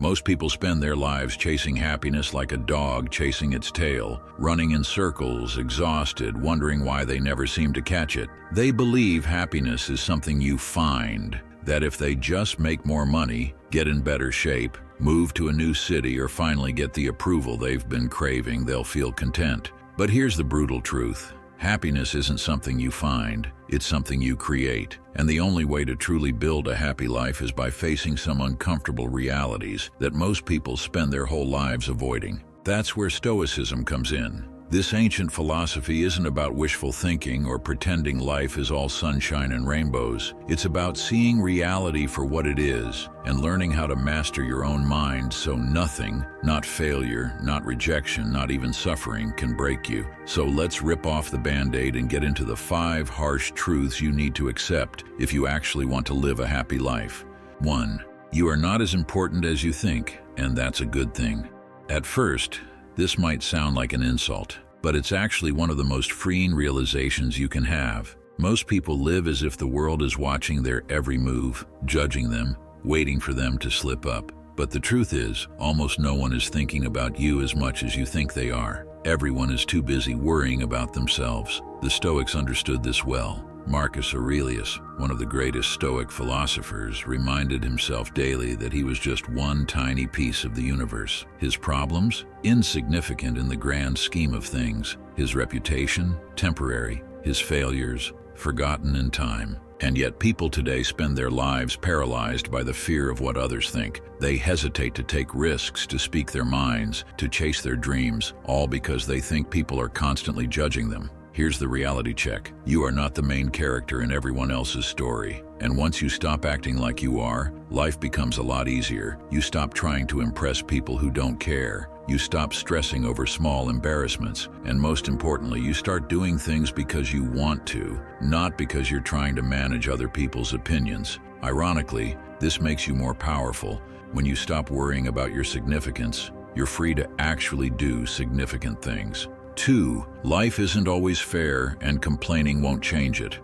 Most people spend their lives chasing happiness like a dog chasing its tail, running in circles, exhausted, wondering why they never seem to catch it. They believe happiness is something you find, that if they just make more money, get in better shape, move to a new city, or finally get the approval they've been craving, they'll feel content. But here's the brutal truth. Happiness isn't something you find, it's something you create. And the only way to truly build a happy life is by facing some uncomfortable realities that most people spend their whole lives avoiding. That's where Stoicism comes in. This ancient philosophy isn't about wishful thinking or pretending life is all sunshine and rainbows. It's about seeing reality for what it is and learning how to master your own mind so nothing, not failure, not rejection, not even suffering, can break you. So let's rip off the Band-Aid and get into the 5 harsh truths you need to accept if you actually want to live a happy life. 1. You are not as important as you think, and that's a good thing. At first, this might sound like an insult, but it's actually one of the most freeing realizations you can have. Most people live as if the world is watching their every move, judging them, waiting for them to slip up. But the truth is, almost no one is thinking about you as much as you think they are. Everyone is too busy worrying about themselves. The Stoics understood this well. Marcus Aurelius, one of the greatest Stoic philosophers, reminded himself daily that he was just one tiny piece of the universe. His problems? Insignificant in the grand scheme of things. His reputation? Temporary. His failures? Forgotten in time. And yet people today spend their lives paralyzed by the fear of what others think. They hesitate to take risks, to speak their minds, to chase their dreams, all because they think people are constantly judging them. Here's the reality check. You are not the main character in everyone else's story. And once you stop acting like you are, life becomes a lot easier. You stop trying to impress people who don't care. You stop stressing over small embarrassments. And most importantly, you start doing things because you want to, not because you're trying to manage other people's opinions. Ironically, this makes you more powerful. When you stop worrying about your significance, you're free to actually do significant things. 2. Life isn't always fair, and complaining won't change it.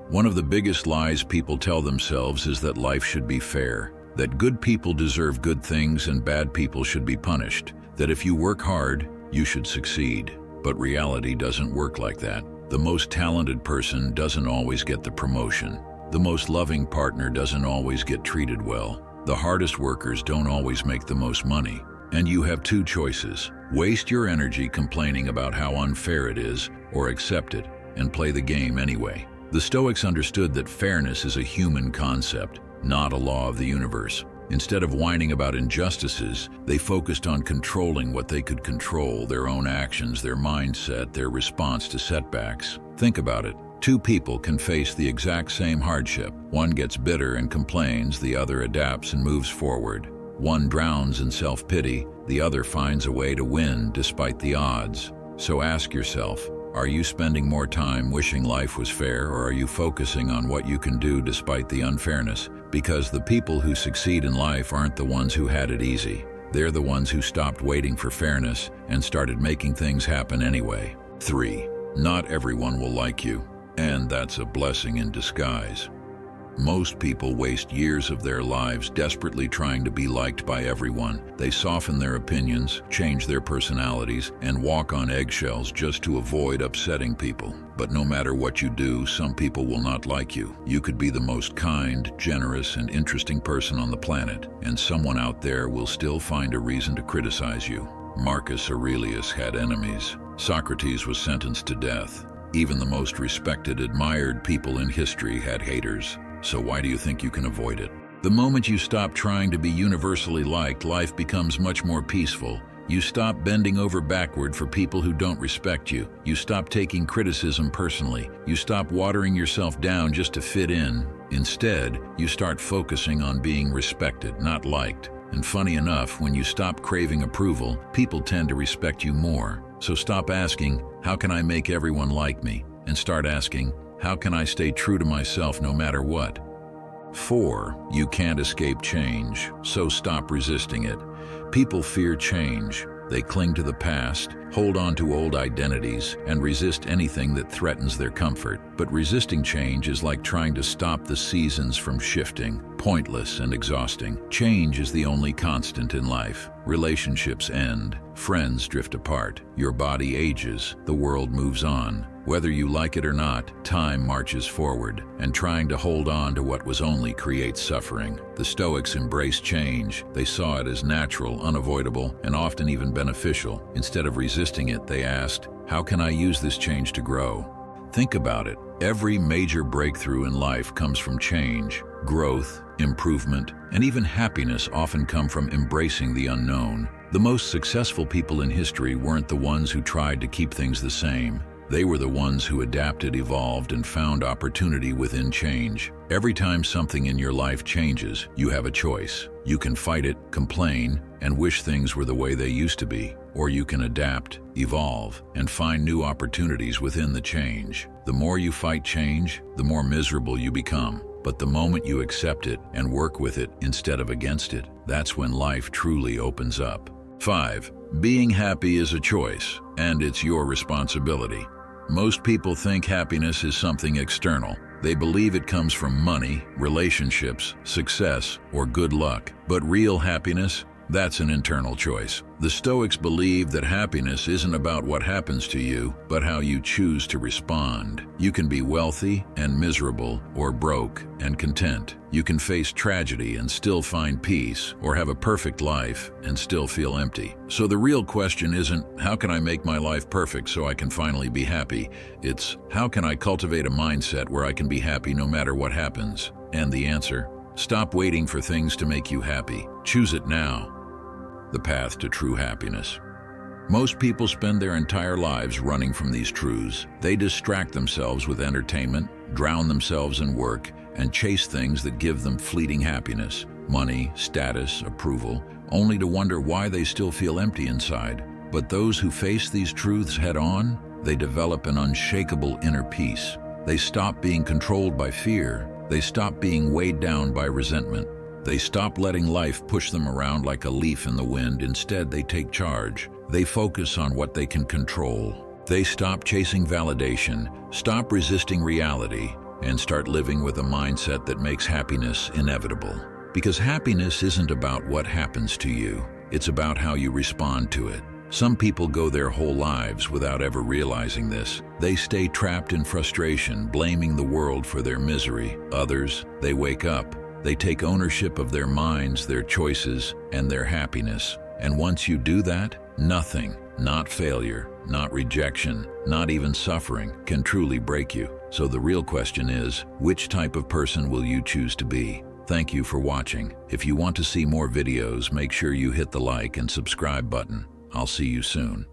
One of the biggest lies people tell themselves is that life should be fair, that good people deserve good things and bad people should be punished, that if you work hard, you should succeed. But reality doesn't work like that. The most talented person doesn't always get the promotion. The most loving partner doesn't always get treated well. The hardest workers don't always make the most money. And you have 2 choices. Waste your energy complaining about how unfair it is, or accept it and play the game anyway. The Stoics understood that fairness is a human concept, not a law of the universe. Instead of whining about injustices, they focused on controlling what they could control: their own actions, their mindset, their response to setbacks. Think about it. 2 people can face the exact same hardship. One gets bitter and complains, the other adapts and moves forward. One drowns in self-pity, the other finds a way to win despite the odds. So ask yourself, are you spending more time wishing life was fair, or are you focusing on what you can do despite the unfairness? Because the people who succeed in life aren't the ones who had it easy. They're the ones who stopped waiting for fairness and started making things happen anyway. 3. Not everyone will like you, and that's a blessing in disguise. Most people waste years of their lives desperately trying to be liked by everyone. They soften their opinions, change their personalities, and walk on eggshells just to avoid upsetting people. But no matter what you do, some people will not like you. You could be the most kind, generous, and interesting person on the planet, and someone out there will still find a reason to criticize you. Marcus Aurelius had enemies. Socrates was sentenced to death. Even the most respected, admired people in history had haters. So why do you think you can avoid it? The moment you stop trying to be universally liked, life becomes much more peaceful. You stop bending over backward for people who don't respect you. You stop taking criticism personally. You stop watering yourself down just to fit in. Instead, you start focusing on being respected, not liked. And funny enough, when you stop craving approval, people tend to respect you more. So stop asking, how can I make everyone like me? And start asking, how can I stay true to myself no matter what? 4. You can't escape change, so stop resisting it. People fear change. They cling to the past, hold on to old identities, and resist anything that threatens their comfort. But resisting change is like trying to stop the seasons from shifting, pointless and exhausting. Change is the only constant in life. Relationships end, friends drift apart, your body ages, the world moves on. Whether you like it or not, time marches forward, and trying to hold on to what was only creates suffering. The Stoics embraced change. They saw it as natural, unavoidable, and often even beneficial. Instead of resisting it, they asked, "How can I use this change to grow?" Think about it. Every major breakthrough in life comes from change. Growth, improvement, and even happiness often come from embracing the unknown. The most successful people in history weren't the ones who tried to keep things the same. They were the ones who adapted, evolved, and found opportunity within change. Every time something in your life changes, you have a choice. You can fight it, complain, and wish things were the way they used to be. Or you can adapt, evolve, and find new opportunities within the change. The more you fight change, the more miserable you become. But the moment you accept it and work with it instead of against it, that's when life truly opens up. 5. Being happy is a choice, and it's your responsibility. Most people think happiness is something external. They believe it comes from money, relationships, success, or good luck. But real happiness, that's an internal choice. The Stoics believe that happiness isn't about what happens to you, but how you choose to respond. You can be wealthy and miserable, or broke and content. You can face tragedy and still find peace, or have a perfect life and still feel empty. So the real question isn't, how can I make my life perfect so I can finally be happy? It's, how can I cultivate a mindset where I can be happy no matter what happens? And the answer? Stop waiting for things to make you happy. Choose it now. The path to true happiness. Most people spend their entire lives running from these truths. They distract themselves with entertainment, drown themselves in work, and chase things that give them fleeting happiness, money, status, approval, only to wonder why they still feel empty inside. But those who face these truths head-on, they develop an unshakable inner peace. They stop being controlled by fear. They stop being weighed down by resentment. They stop letting life push them around like a leaf in the wind. Instead, they take charge. They focus on what they can control. They stop chasing validation, stop resisting reality, and start living with a mindset that makes happiness inevitable. Because happiness isn't about what happens to you. It's about how you respond to it. Some people go their whole lives without ever realizing this. They stay trapped in frustration, blaming the world for their misery. Others, they wake up. They take ownership of their minds, their choices, and their happiness. And once you do that, nothing, not failure, not rejection, not even suffering, can truly break you. So the real question is, which type of person will you choose to be? Thank you for watching. If you want to see more videos, make sure you hit the like and subscribe button. I'll see you soon.